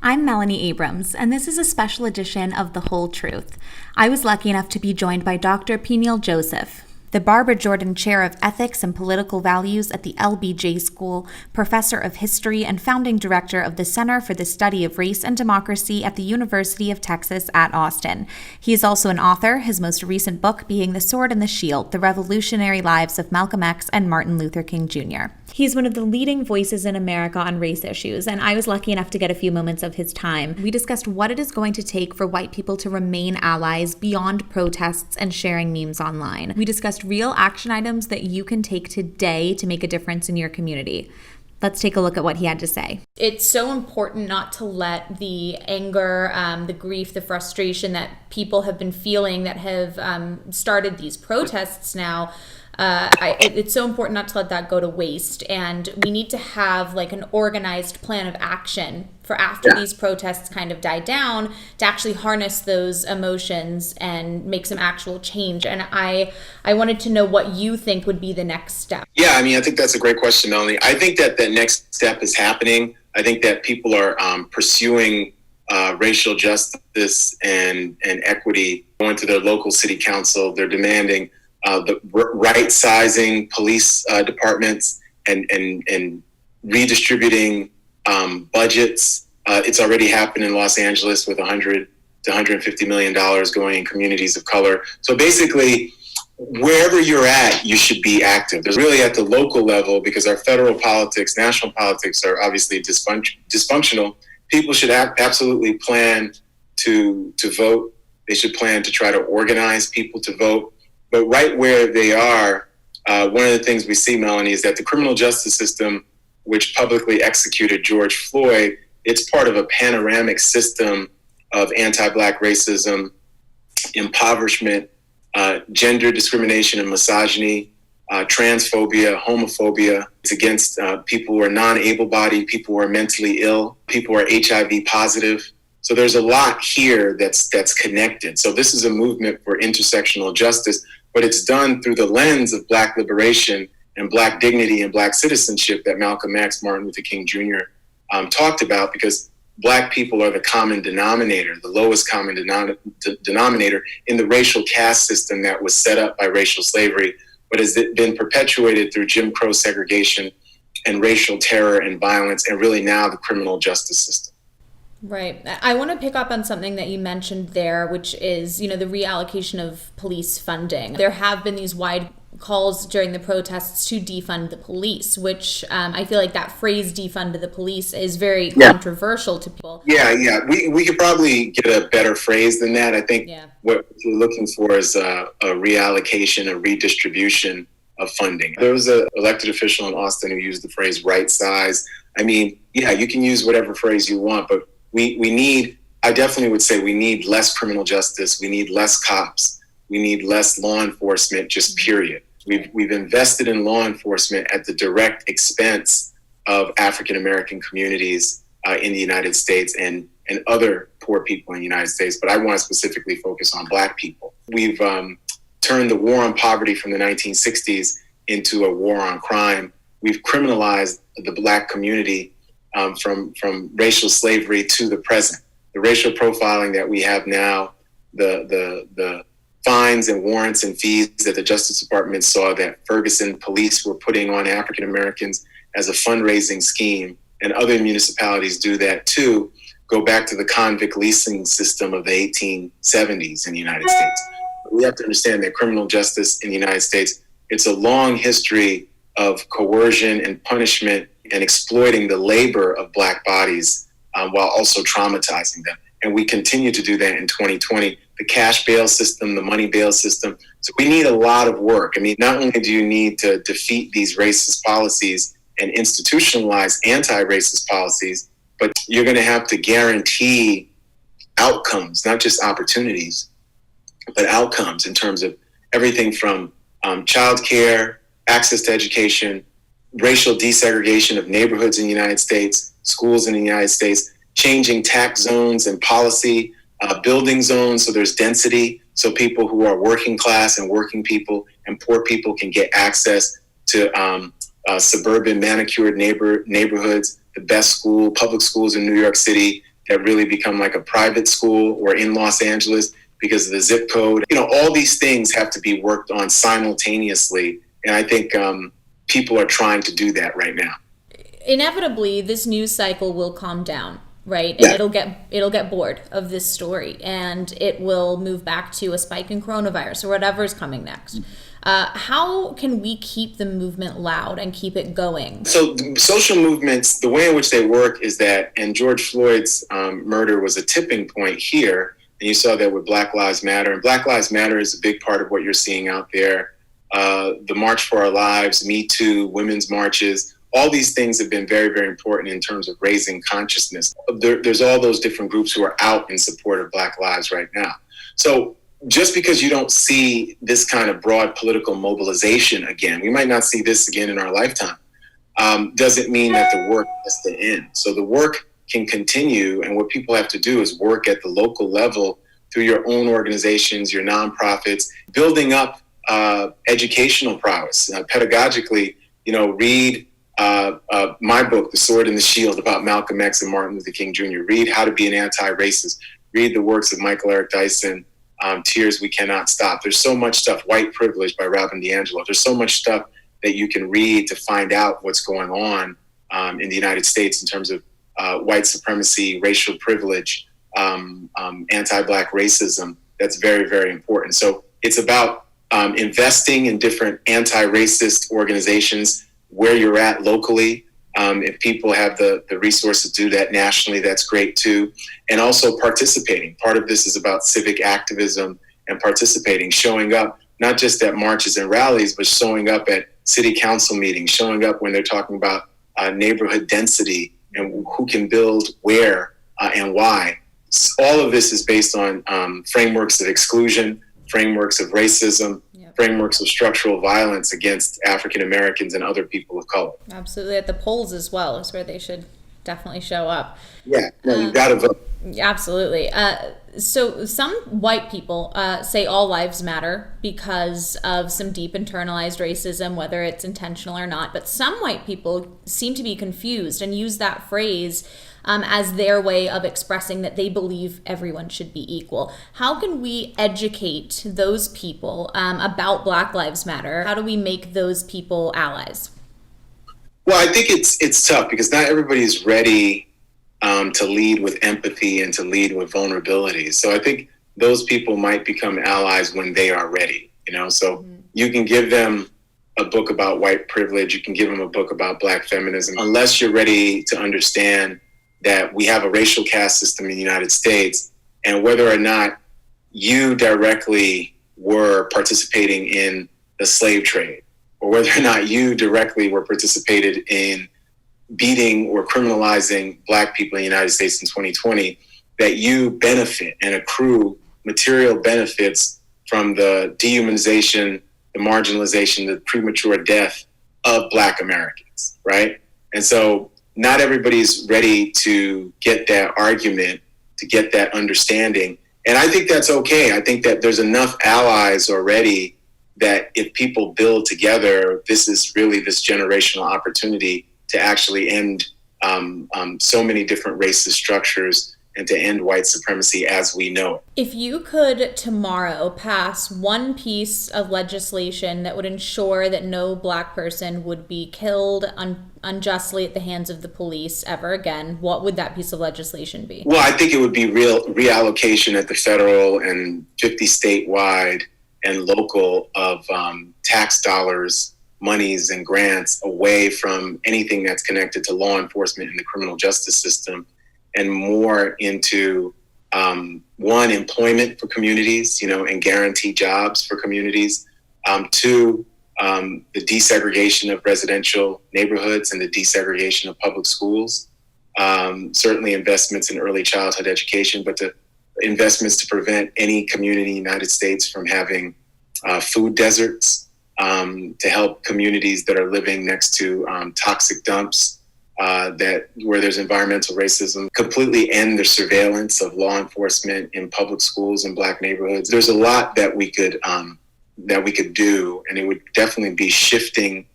I'm Melanie Abrams, and this is a special edition of The Whole Truth. I was lucky enough to be joined by Dr. Peniel Joesph, the Barbara Jordan Chair of Ethics and Political Values at the LBJ School, Professor of History, and Founding Director of the Center for the Study of Race and Democracy at the University of Texas at Austin. He is also an author, his most recent book being The Sword and the Shield, The Revolutionary Lives of Malcolm X and Martin Luther King Jr. He's one of the leading voices in America on race issues, and I was lucky enough to get a few moments of his time. We discussed what it is going to take for white people to remain allies beyond protests and sharing memes online. We discussed real action items that you can take today to make a difference in your community. Let's take a look at what he had to say. It's so important not to let the anger, the grief, the frustration that people have been feeling that have started these protests now. It's so important not to let that go to waste, and we need to have like an organized plan of action for after these protests kind of die down to actually harness those emotions and make some actual change. And I wanted to know what you think would be the next step. Yeah, I think that's a great question, Melanie. I think that the next step is happening. I think that people are pursuing racial justice and equity, going to their local city council. They're demanding the right-sizing police departments and redistributing budgets. It's already happened in Los Angeles with $100 to $150 million going in communities of color. So basically, wherever you're at, you should be active. There's really at the local level, because our federal politics, national politics are obviously dysfunctional. People should absolutely plan to vote. They should plan to try to organize people to vote. But right where they are, one of the things we see, Melanie, is that the criminal justice system, which publicly executed George Floyd, it's part of a panoramic system of anti-Black racism, impoverishment, gender discrimination and misogyny, transphobia, homophobia. It's against people who are non-able-bodied, people who are mentally ill, people who are HIV positive. So there's a lot here that's connected. So this is a movement for intersectional justice, but it's done through the lens of Black liberation and Black dignity and Black citizenship that Malcolm X, Martin Luther King Jr. Talked about, because Black people are the common denominator, the lowest common denominator in the racial caste system that was set up by racial slavery, but has been perpetuated through Jim Crow segregation and racial terror and violence, and really now the criminal justice system. Right. I want to pick up on something that you mentioned there, which is, the reallocation of police funding. There have been these wide calls during the protests to defund the police, which I feel like that phrase defund the police is very controversial to people. Yeah. We could probably get a better phrase than that. I think what we're looking for is a reallocation, a redistribution of funding. There was an elected official in Austin who used the phrase right size. You can use whatever phrase you want, but I definitely would say we need less criminal justice. We need less cops. We need less law enforcement, just period. We've invested in law enforcement at the direct expense of African-American communities in the United States and other poor people in the United States. But I want to specifically focus on Black people. We've turned the war on poverty from the 1960s into a war on crime. We've criminalized the Black community from racial slavery to the present. The racial profiling that we have now, the fines and warrants and fees that the Justice Department saw that Ferguson police were putting on African Americans as a fundraising scheme, and other municipalities do that too, go back to the convict leasing system of the 1870s in the United States. We have to understand that criminal justice in the United States, it's a long history of coercion and punishment and exploiting the labor of Black bodies while also traumatizing them. And we continue to do that in 2020. The cash bail system, the money bail system. So we need a lot of work. Not only do you need to defeat these racist policies and institutionalize anti-racist policies, but you're going to have to guarantee outcomes, not just opportunities, but outcomes in terms of everything from childcare, access to education, racial desegregation of neighborhoods in the United States, schools in the United States, changing tax zones and policy, building zones so there's density, so people who are working class and working people and poor people can get access to suburban manicured neighborhoods, the best public schools in New York City that really become like a private school, or in Los Angeles because of the zip code. All these things have to be worked on simultaneously. And I think people are trying to do that right now. Inevitably, this news cycle will calm down, right? Yeah. And it'll get bored of this story, and it will move back to a spike in coronavirus or whatever is coming next. How can we keep the movement loud and keep it going? So social movements, the way in which they work is that, and George Floyd's murder was a tipping point here. And you saw that with Black Lives Matter. And Black Lives Matter is a big part of what you're seeing out there. The March for Our Lives, Me Too, women's marches, all these things have been very, very important in terms of raising consciousness. There's all those different groups who are out in support of Black lives right now. So just because you don't see this kind of broad political mobilization again, we might not see this again in our lifetime, doesn't mean that the work has to end. So the work can continue, and what people have to do is work at the local level through your own organizations, your nonprofits, building up educational prowess, pedagogically. Read my book, The Sword and the Shield, about Malcolm X and Martin Luther King Jr. Read How to Be an Anti-Racist. Read the works of Michael Eric Dyson, Tears We Cannot Stop. There's so much stuff. White Privilege by Robin DiAngelo. There's so much stuff that you can read to find out what's going on in the United States in terms of white supremacy, racial privilege, anti-Black racism. That's very, very important. So it's about investing in different anti-racist organizations where you're at locally. If people have the resources to do that nationally, that's great too. And also participating. Part of this is about civic activism and participating, showing up, not just at marches and rallies, but showing up at city council meetings, showing up when they're talking about neighborhood density and who can build where and why. All of this is based on frameworks of exclusion, frameworks of racism, frameworks of structural violence against African Americans and other people of color. Absolutely. At the polls as well is where they should definitely show up. Yeah, no, you got to vote. Absolutely. So some white people say all lives matter because of some deep internalized racism, whether it's intentional or not. But some white people seem to be confused and use that phrase as their way of expressing that they believe everyone should be equal. How can we educate those people about Black Lives Matter? How do we make those people allies? Well, I think it's tough because not everybody's ready to lead with empathy and to lead with vulnerability. So I think those people might become allies when they are ready, So you can give them a book about white privilege. You can give them a book about Black feminism. Unless you're ready to understand that we have a racial caste system in the United States, and whether or not you directly were participating in the slave trade, or whether or not you directly were participated in beating or criminalizing Black people in the United States in 2020, that you benefit and accrue material benefits from the dehumanization, the marginalization, the premature death of Black Americans, right? And so not everybody's ready to get that argument, to get that understanding. And I think that's okay. I think that there's enough allies already that if people build together, this is really this generational opportunity to actually end so many different racist structures and to end white supremacy as we know it. If you could tomorrow pass one piece of legislation that would ensure that no Black person would be killed unjustly at the hands of the police ever again, what would that piece of legislation be? Well, I think it would be reallocation at the federal and 50 statewide and local of tax dollars, monies, and grants away from anything that's connected to law enforcement and the criminal justice system, and more into one, employment for communities, and guarantee jobs for communities. Two, the desegregation of residential neighborhoods and the desegregation of public schools. Certainly investments in early childhood education, but the investments to prevent any community in the United States from having food deserts, to help communities that are living next to toxic dumps, where there's environmental racism, completely end the surveillance of law enforcement in public schools in Black neighborhoods. There's a lot that we could do, and it would definitely be shifting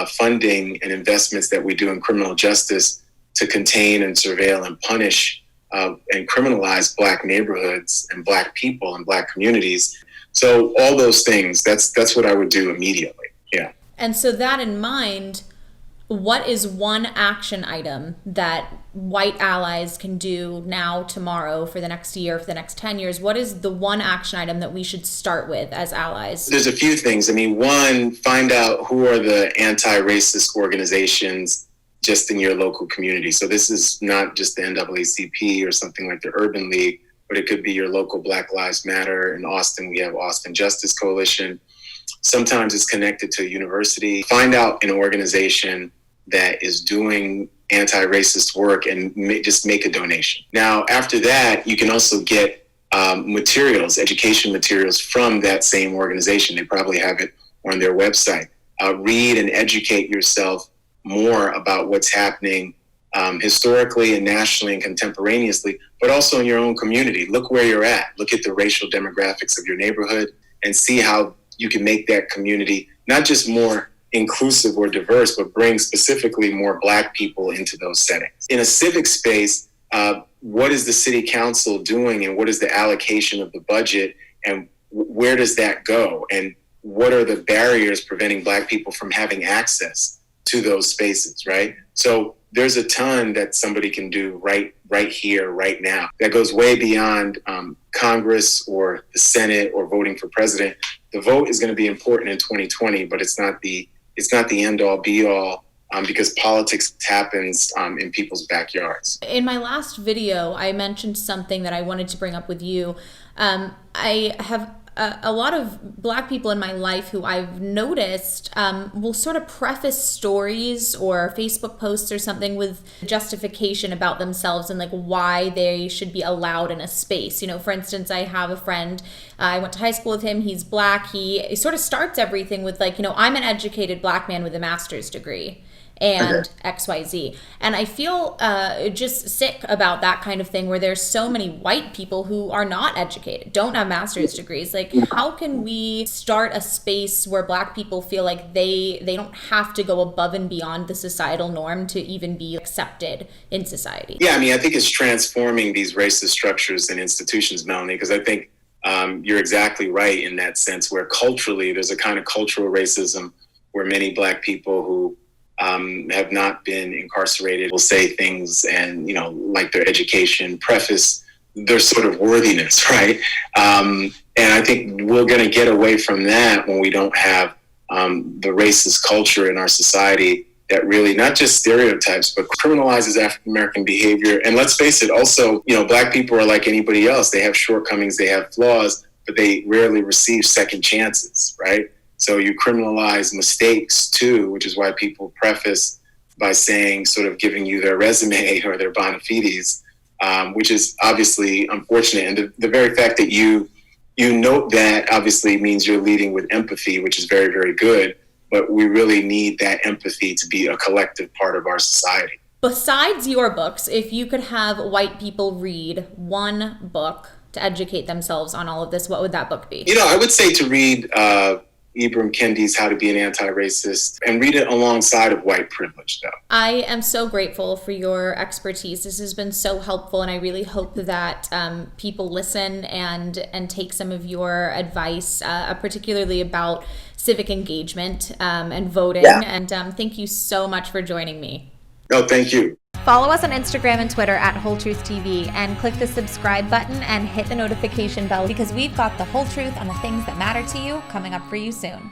funding and investments that we do in criminal justice to contain and surveil and punish and criminalize Black neighborhoods and Black people and Black communities. So all those things, that's what I would do immediately. Yeah. And so that in mind, what is one action item that white allies can do now, tomorrow, for the next year, for the next 10 years? What is the one action item that we should start with as allies? There's a few things. I mean, one, find out who are the anti-racist organizations just in your local community. So this is not just the NAACP or something like the Urban League, but it could be your local Black Lives Matter. In Austin, we have Austin Justice Coalition. Sometimes it's connected to a university. Find out an organization that is doing anti-racist work and just make a donation. Now, after that, you can also get materials, education materials from that same organization. They probably have it on their website. Read and educate yourself more about what's happening historically and nationally and contemporaneously, but also in your own community. Look where you're at. Look at the racial demographics of your neighborhood and see how you can make that community not just more inclusive or diverse, but bring specifically more Black people into those settings. In a civic space, what is the city council doing, and what is the allocation of the budget, and where does that go? And what are the barriers preventing Black people from having access to those spaces, right? So there's a ton that somebody can do right here, right now, that goes way beyond Congress or the Senate or voting for president. The vote is going to be important in 2020, but it's not the end all be all, because politics happens in people's backyards. In my last video, I mentioned something that I wanted to bring up with you. I have a lot of Black people in my life who I've noticed will sort of preface stories or Facebook posts or something with justification about themselves and like why they should be allowed in a space. You know, for instance, I have a friend, I went to high school with him, he's Black. He sort of starts everything with like, you know, I'm an educated Black man with a master's degree and XYZ. And I feel just sick about that kind of thing where there's so many white people who are not educated, don't have master's degrees. Like, how can we start a space where Black people feel like they don't have to go above and beyond the societal norm to even be accepted in society? Yeah, I mean, I think it's transforming these racist structures and institutions, Melanie, because I think you're exactly right in that sense where culturally there's a kind of cultural racism where many Black people who have not been incarcerated will say things and, you know, like their education, preface their sort of worthiness, right? And I think we're going to get away from that when we don't have the racist culture in our society that really not just stereotypes, but criminalizes African-American behavior. And let's face it, also, you know, Black people are like anybody else. They have shortcomings, they have flaws, but they rarely receive second chances, right? So you criminalize mistakes too, which is why people preface by saying, sort of giving you their resume or their bona fides, which is obviously unfortunate. And the very fact that you note that obviously means you're leading with empathy, which is very, very good. But we really need that empathy to be a collective part of our society. Besides your books, if you could have white people read one book to educate themselves on all of this, what would that book be? You know, I would say to read Ibram Kendi's How to Be an Anti-Racist, and read it alongside of White Privilege, though. I am so grateful for your expertise. This has been so helpful, and I really hope that people listen and take some of your advice, particularly about civic engagement and voting. Yeah. And thank you so much for joining me. No, thank you. Follow us on Instagram and Twitter at Whole Truth TV and click the subscribe button and hit the notification bell because we've got the whole truth on the things that matter to you coming up for you soon.